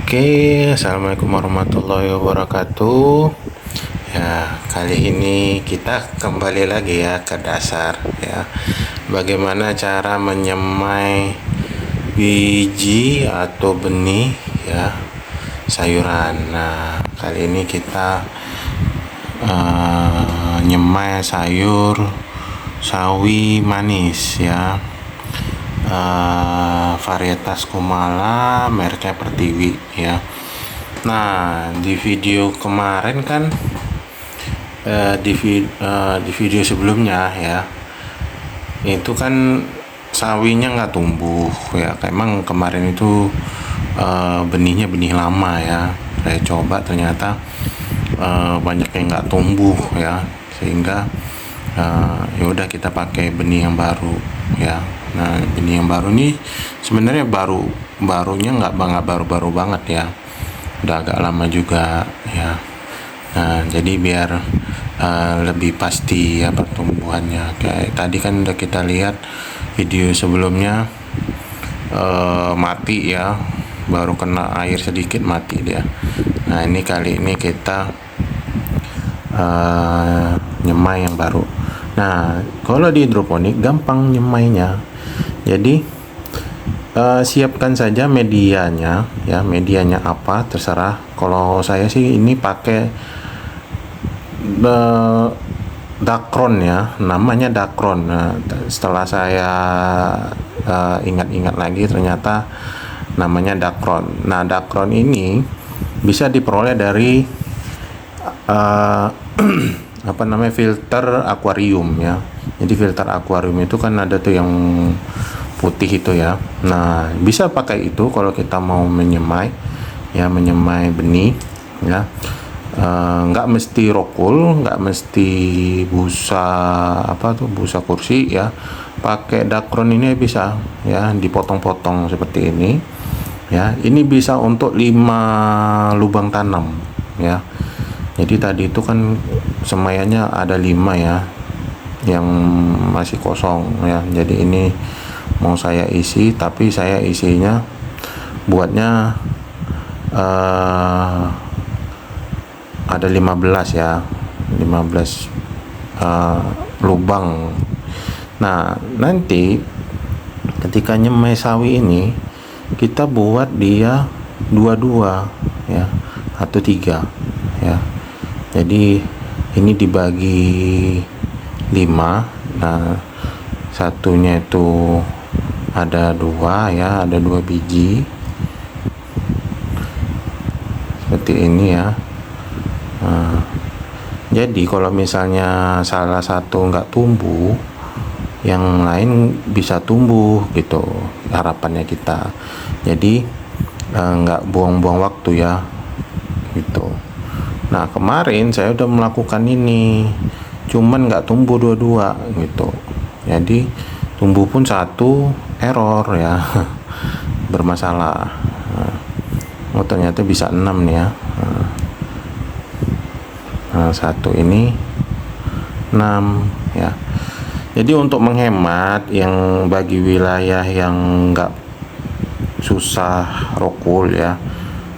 Oke, assalamualaikum warahmatullahi wabarakatuh. Ya, kali ini kita kembali lagi ya ke dasar ya. Bagaimana cara menyemai biji atau benih ya sayuran. Nah, kali ini kita nyemai sayur sawi manis ya. Varietas Kumala, mereknya Pertiwi ya. Nah, di video kemarin kan di video sebelumnya ya, itu kan sawinya nggak tumbuh ya. Emang kemarin itu benihnya benih lama ya. Saya coba ternyata banyak yang nggak tumbuh ya, sehingga ya udah kita pakai benih yang baru ya. Nah, benih yang baru ini sebenarnya barunya nggak baru-baru banget ya, udah agak lama juga ya. Nah, jadi biar lebih pasti ya pertumbuhannya. Kayak tadi kan udah kita lihat video sebelumnya, mati ya, baru kena air sedikit mati dia. Nah, ini kali ini kita nyemai yang baru. Nah, kalau di hidroponik gampang nyemainya. Jadi siapkan saja medianya ya, medianya apa terserah. Kalau saya sih ini pakai Dacron ya, namanya Dacron. Nah, setelah saya ingat-ingat lagi ternyata namanya Dacron. Nah, Dacron ini bisa diperoleh dari apa namanya, filter akuarium ya. Jadi filter akuarium itu kan ada tuh yang putih itu ya. Nah, bisa pakai itu kalau kita mau menyemai ya, menyemai benih ya. Nggak mesti rokul, nggak mesti busa busa kursi ya. Pakai Dacron ini bisa ya, dipotong-potong seperti ini ya. Ini bisa untuk 5 lubang tanam ya. Jadi tadi itu kan semaiannya ada 5 ya, yang masih kosong ya. Jadi ini mau saya isi, tapi saya isinya buatnya ada 15 ya, 15 lubang. Nah, nanti ketika nyemai sawi ini kita buat dia 22 ya, atau 3 ya. Jadi ini dibagi 5. Nah, satunya itu ada 2 ya, ada 2 biji seperti ini ya. Nah, jadi kalau misalnya salah satu nggak tumbuh, yang lain bisa tumbuh gitu harapannya kita. Jadi nggak buang-buang waktu ya gitu. Nah, kemarin saya udah melakukan ini, cuman nggak tumbuh dua-dua gitu. Jadi tumbuh pun satu error ya, bermasalah. Oh, ternyata bisa 6 nih ya. Nah, satu ini 6 ya. Jadi untuk menghemat, yang bagi wilayah yang nggak susah rokul ya,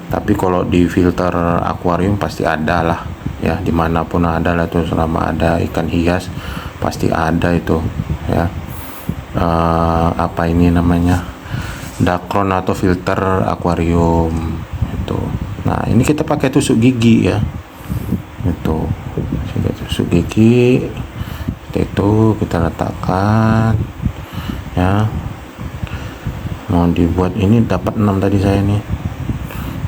tapi kalau di filter akuarium pasti ada lah ya, dimanapun ada lah tuh, selama ada ikan hias pasti ada itu ya. Apa ini namanya, Dacron atau filter akuarium itu. Nah, ini kita pakai tusuk gigi ya, itu tusuk gigi itu kita letakkan ya. Mau dibuat ini dapat 6 tadi saya nih,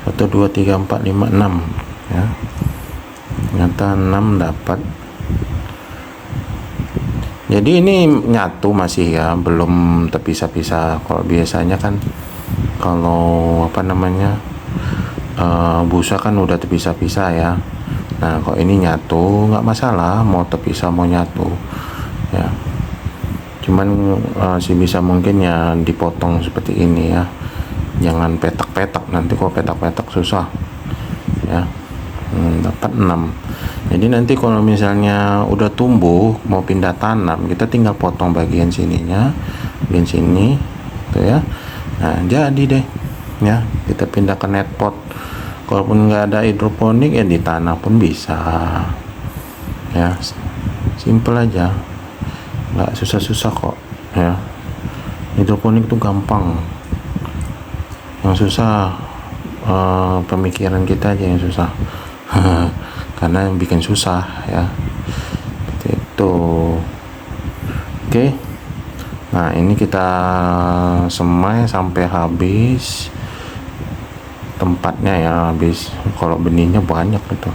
1 2 3 4 5 6 ya, ternyata 6 dapat. Jadi ini nyatu masih ya, belum terpisah-pisah. Kalau biasanya kan kalau busa kan udah terpisah-pisah ya. Nah, kalau ini nyatu nggak masalah, mau terpisah mau nyatu ya. Cuman bisa mungkin ya dipotong seperti ini ya, jangan petak-petak, nanti kalau petak-petak susah ya. Dapat 6. Jadi nanti kalau misalnya udah tumbuh mau pindah tanam, kita tinggal potong bagian sininya, bagian sini tuh ya. Nah, jadi deh ya kita pindah ke net pot. Kalaupun nggak ada hidroponik ya di tanah pun bisa, ya simple aja, nggak susah-susah kok ya. Hidroponik tuh gampang, yang susah pemikiran kita aja yang susah karena yang bikin susah ya, seperti itu. Oke, nah ini kita semai sampai habis tempatnya ya, habis. Kalau benihnya banyak gitu,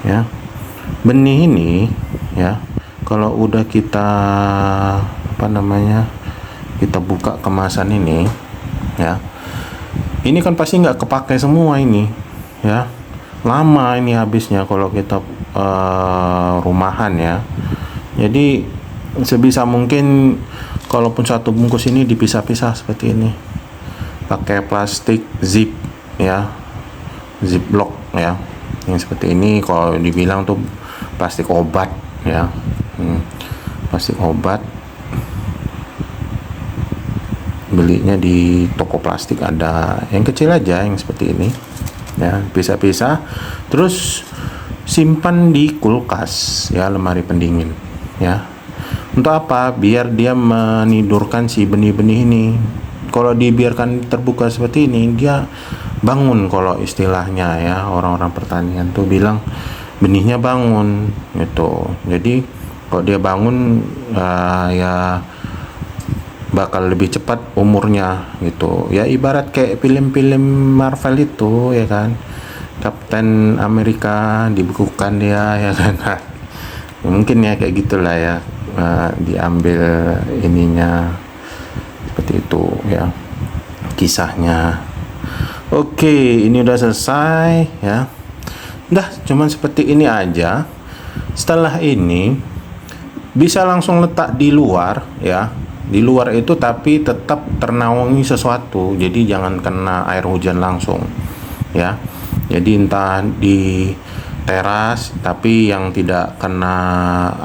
ya. Benih ini ya, kalau udah kita kita buka kemasan ini ya, ini kan pasti nggak kepakai semua ini ya, lama ini habisnya kalau kita rumahan ya. Jadi sebisa mungkin kalaupun satu bungkus ini dipisah-pisah seperti ini, pakai plastik zip ya, ziplock ya, yang seperti ini. Kalau dibilang tuh plastik obat ya, plastik obat, belinya di toko plastik ada yang kecil aja, yang seperti ini ya, pisah-pisah. Terus simpan di kulkas ya, lemari pendingin ya. Untuk apa? Biar dia menidurkan si benih-benih ini. Kalau dibiarkan terbuka seperti ini, dia bangun. Kalau istilahnya ya, orang-orang pertanian tuh bilang benihnya bangun gitu. Jadi kalau dia bangun ya bakal lebih cepat umurnya gitu ya. Ibarat kayak film-film Marvel itu ya kan, Kapten Amerika dibekukan dia ya kan. Mungkin ya kayak gitulah ya, diambil ininya seperti itu ya, kisahnya. Oke, ini udah selesai ya. Udah cuman seperti ini aja. Setelah ini bisa langsung letak di luar ya, di luar itu, tapi tetap ternaungi sesuatu. Jadi jangan kena air hujan langsung ya. Jadi entah di teras tapi yang tidak kena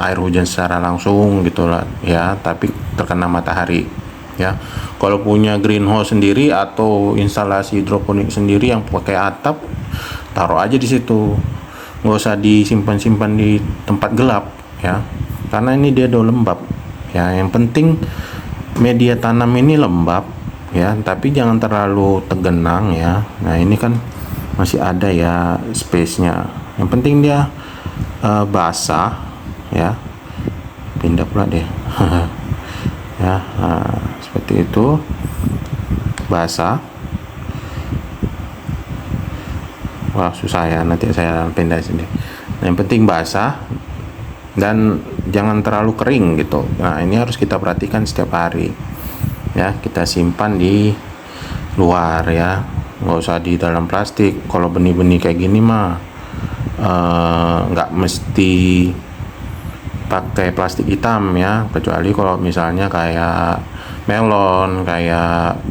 air hujan secara langsung gitulah ya, tapi terkena matahari ya. Kalau punya greenhouse sendiri atau instalasi hidroponik sendiri yang pakai atap, taruh aja di situ, nggak usah disimpan-simpan di tempat gelap ya, karena ini dia udah lembab ya. Yang penting media tanam ini lembab ya, tapi jangan terlalu tegenang ya. Nah ini kan masih ada ya space-nya, yang penting dia basah ya. Pindah pula deh ya, seperti itu, basah. Wah susah ya, nanti saya pindah sini. Nah, yang penting basah dan jangan terlalu kering gitu. Nah ini harus kita perhatikan setiap hari ya. Kita simpan di luar ya, nggak usah di dalam plastik. Kalau benih-benih kayak gini mah nggak mesti pakai plastik hitam ya, kecuali kalau misalnya kayak melon, kayak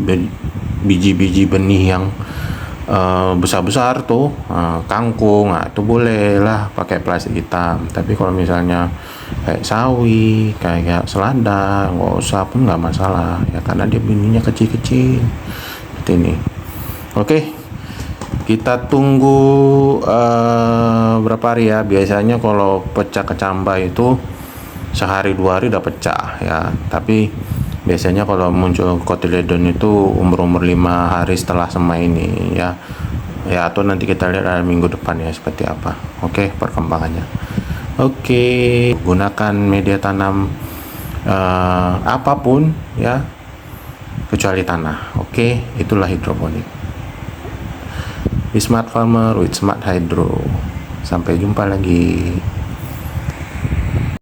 biji-biji benih yang besar-besar tuh, kangkung, nah itu boleh lah pakai plastik hitam. Tapi kalau misalnya kayak sawi, kayak selada, nggak usah pun nggak masalah ya, karena dia benihnya kecil-kecil seperti ini. Oke, kita tunggu berapa hari ya. Biasanya kalau pecah kecambah itu sehari 2 hari udah pecah ya, tapi biasanya kalau muncul cotyledon itu umur 5 hari setelah semai ini ya, atau nanti kita lihat minggu depan ya seperti apa. Oke, perkembangannya. Oke, gunakan media tanam apapun ya, kecuali tanah. Oke, itulah hidroponik. Smart Farmer with Smart Hydro. Sampai jumpa lagi.